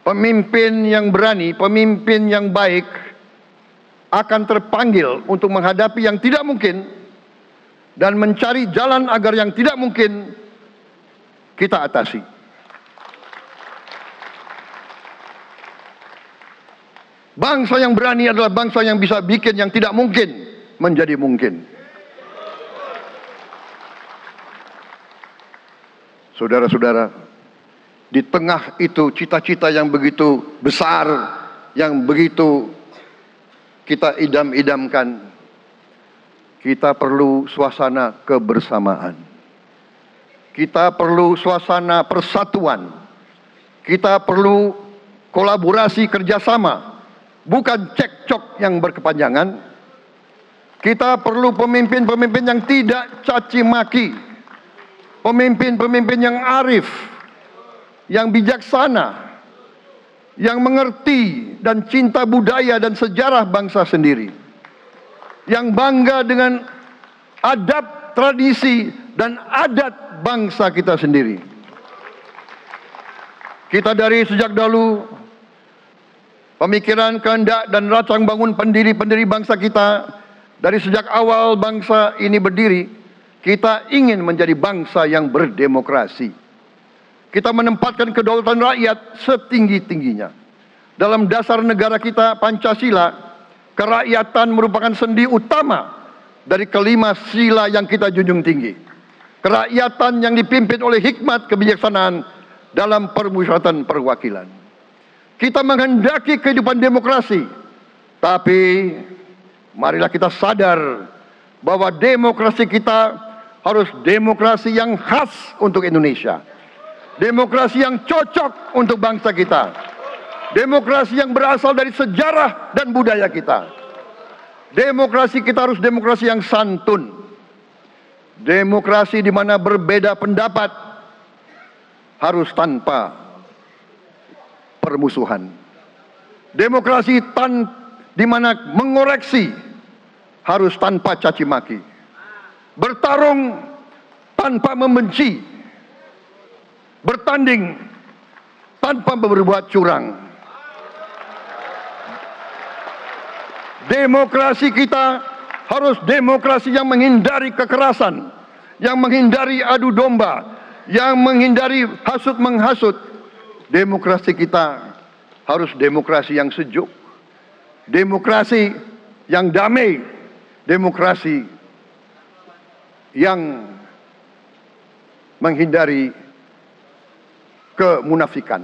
Pemimpin yang berani, pemimpin yang baik akan terpanggil untuk menghadapi yang tidak mungkin dan mencari jalan agar yang tidak mungkin kita atasi. Bangsa yang berani adalah bangsa yang bisa bikin yang tidak mungkin menjadi mungkin. Saudara-saudara, di tengah itu cita-cita yang begitu besar, yang begitu kita idam-idamkan, kita perlu suasana kebersamaan. Kita perlu suasana persatuan. Kita perlu kolaborasi kerjasama, bukan cekcok yang berkepanjangan. Kita perlu pemimpin-pemimpin yang tidak caci maki, pemimpin-pemimpin yang arif, yang bijaksana, yang mengerti dan cinta budaya dan sejarah bangsa sendiri, yang bangga dengan adab, tradisi, dan adat bangsa kita sendiri. Kita dari sejak dahulu, pemikiran, kehendak, dan rancang bangun pendiri-pendiri bangsa kita, dari sejak awal bangsa ini berdiri, kita ingin menjadi bangsa yang berdemokrasi. Kita menempatkan kedaulatan rakyat setinggi-tingginya. Dalam dasar negara kita, Pancasila, kerakyatan merupakan sendi utama dari kelima sila yang kita junjung tinggi. Kerakyatan yang dipimpin oleh hikmat kebijaksanaan dalam permusyawaratan perwakilan. Kita menghendaki kehidupan demokrasi, tapi marilah kita sadar bahwa demokrasi kita harus demokrasi yang khas untuk Indonesia. Demokrasi yang cocok untuk bangsa kita. Demokrasi yang berasal dari sejarah dan budaya kita. Demokrasi kita harus demokrasi yang santun. Demokrasi di mana berbeda pendapat harus tanpa permusuhan. Demokrasi di mana mengoreksi harus tanpa caci maki. Bertarung tanpa membenci. Bertanding tanpa berbuat curang. Demokrasi kita harus demokrasi yang menghindari kekerasan, yang menghindari adu domba, yang menghindari hasut menghasut. Demokrasi kita harus demokrasi yang sejuk, demokrasi yang damai, demokrasi yang menghindari kemunafikan.